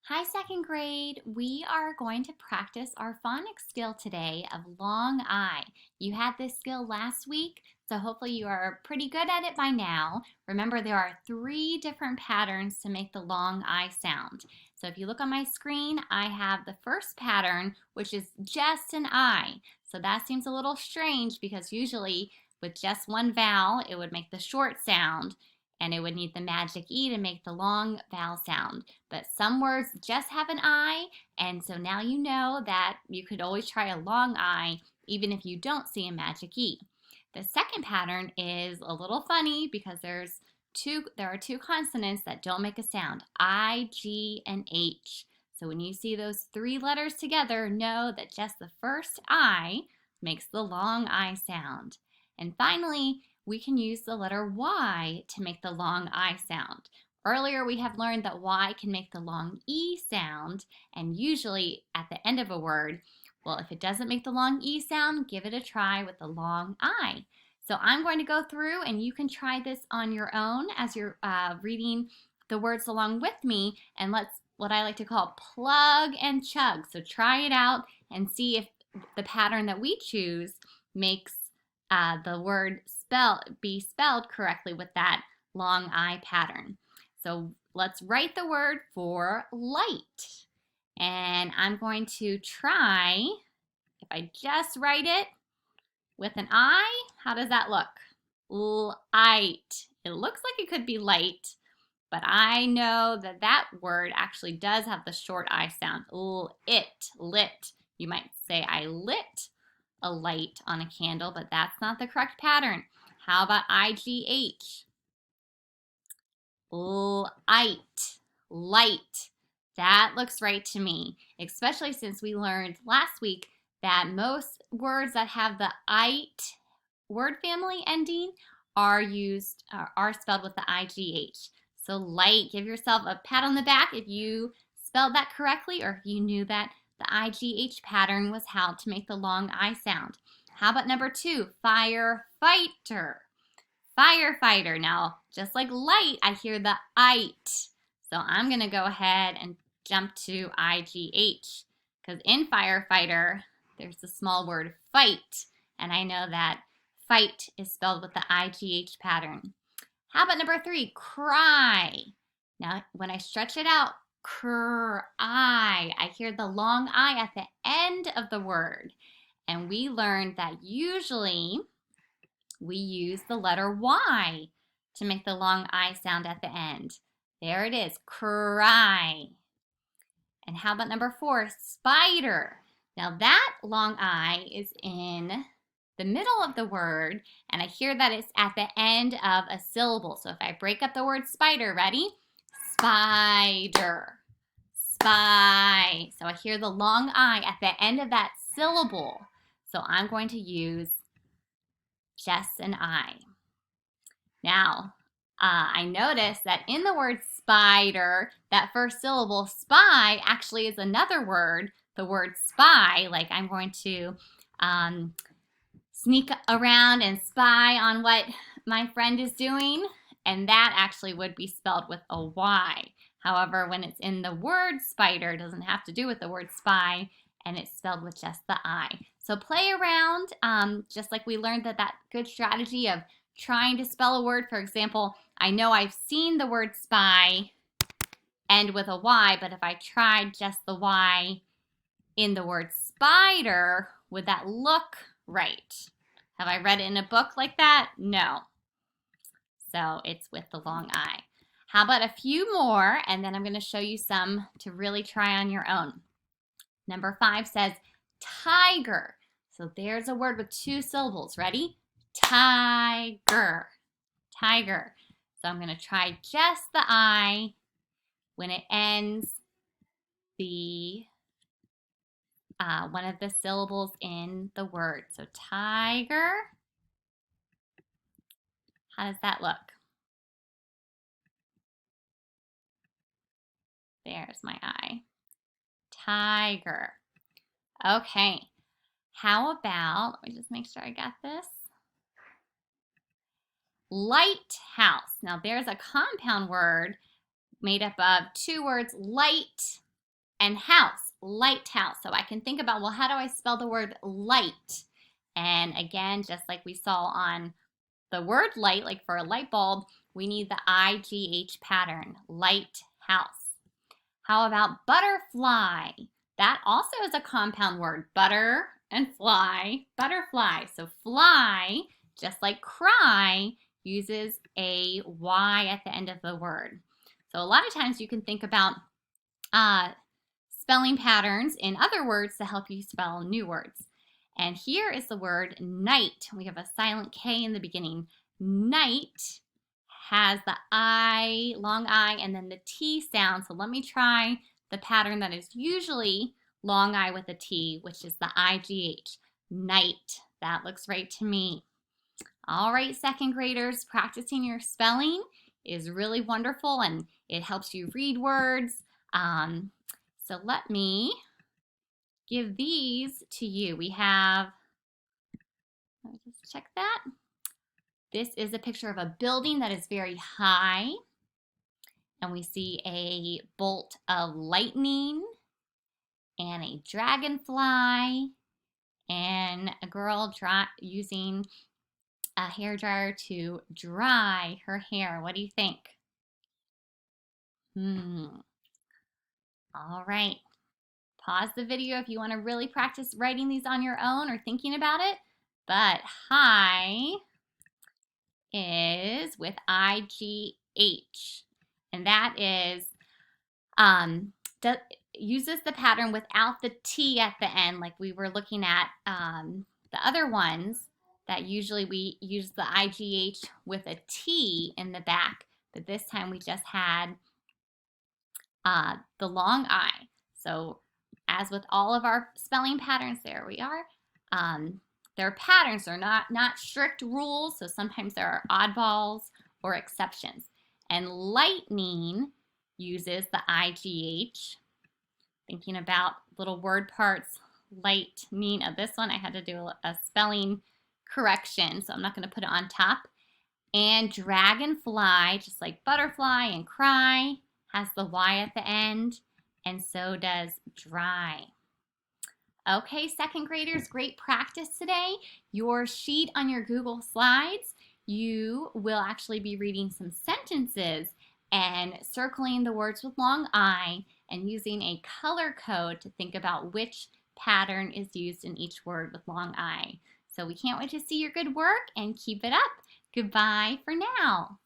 Hi, second grade. We are going to practice our phonics skill today of long I. You had this skill last week, so hopefully you are pretty good at it by now. Remember, there are 3 different patterns to make the long I sound. So if you look on my screen, I have the first pattern, which is just an I. So that seems a little strange because usually with just one vowel, it would make the short sound, and it would need the magic E to make the long vowel sound. But some words just have an I, and so now you know that you could always try a long I even if you don't see a magic E. The second pattern is a little funny because there are two consonants that don't make a sound, I, G, and H. So when you see those 3 letters together, know that just the first I makes the long I sound. And finally, we can use the letter Y to make the long I sound. Earlier, we have learned that Y can make the long E sound, and usually at the end of a word, well, if it doesn't make the long E sound, give it a try with the long I. So I'm going to go through, and you can try this on your own as you're reading the words along with me, and let's what I like to call plug and chug. So try it out and see if the pattern that we choose makes the word be spelled correctly with that long I pattern. So let's write the word for light. And I'm going to try, if I just write it with an I, how does that look? Light. It looks like it could be light, but I know that that word actually does have the short I sound. Lit. You might say I lit a light on a candle, but that's not the correct pattern. How about IGH? Light. That looks right to me, especially since we learned last week that most words that have the "ite" word family ending are spelled with the IGH. So light, give yourself a pat on the back if you spelled that correctly or if you knew that the IGH pattern was how to make the long I sound. How about number 2, firefighter? Firefighter. Now, just like light, I hear the "ite." So I'm going to go ahead and jump to IGH because in firefighter, there's the small word fight, and I know that fight is spelled with the IGH pattern. How about number 3, cry? Now, when I stretch it out, I hear the long I at the end of the word. And we learned that usually we use the letter Y to make the long I sound at the end. There it is, cry. And how about number 4, spider? Now that long I is in the middle of the word, and I hear that it's at the end of a syllable. So if I break up the word spider, ready? Spider. Spy. So I hear the long I at the end of that syllable. So I'm going to use just an I. Now, I noticed that in the word spider, that first syllable, spy, actually is another word, the word spy, like I'm going to sneak around and spy on what my friend is doing, and that actually would be spelled with a Y. However, when it's in the word spider, it doesn't have to do with the word spy, and it's spelled with just the I. So play around, just like we learned that good strategy of trying to spell a word. For example, I know I've seen the word spy end with a Y, but if I tried just the Y in the word spider, would that look right? Have I read it in a book like that? No. So it's with the long I. How about a few more, and then I'm going to show you some to really try on your own. Number 5 says tiger. So there's a word with 2 syllables. Ready? Tiger. Tiger. So I'm going to try just the I when it ends the one of the syllables in the word. So tiger. How does that look? There's my I. Tiger. Okay. How about, let me just make sure I got this. Lighthouse. Now there's a compound word made up of 2 words, light And house, lighthouse. So I can think about, well, how do I spell the word light? And again, just like we saw on the word light, like for a light bulb, we need the IGH pattern, lighthouse. How about butterfly? That also is a compound word, butter and fly, butterfly. So fly, just like cry, uses a Y at the end of the word. So a lot of times you can think about spelling patterns in other words to help you spell new words. And here is the word night. We have a silent K in the beginning. Night has the I, long I, and then the T sound. So let me try the pattern that is usually long I with a T, which is the IGH. Night. That looks right to me. All right, second graders, practicing your spelling is really wonderful and it helps you read words. So let me give these to you. We have, let me just check that. This is a picture of a building that is very high. And we see a bolt of lightning and a dragonfly and a girl using a hairdryer to dry her hair. What do you think? All right. Pause the video if you want to really practice writing these on your own or thinking about it. But high is with IGH. And that is, uses the pattern without the T at the end, like we were looking at the other ones that usually we use the IGH with a T in the back. But this time we just had the long I. So as with all of our spelling patterns, there we are. They're patterns, they're not strict rules, so sometimes there are oddballs or exceptions. And lightning uses the IGH. Thinking about little word parts, lightning. This one I had to do a spelling correction, so I'm not going to put it on top. And dragonfly, just like butterfly and cry, has the Y at the end, and so does dry. Okay, second graders, great practice today. Your sheet on your Google Slides, you will actually be reading some sentences and circling the words with long I and using a color code to think about which pattern is used in each word with long I. So we can't wait to see your good work and keep it up. Goodbye for now.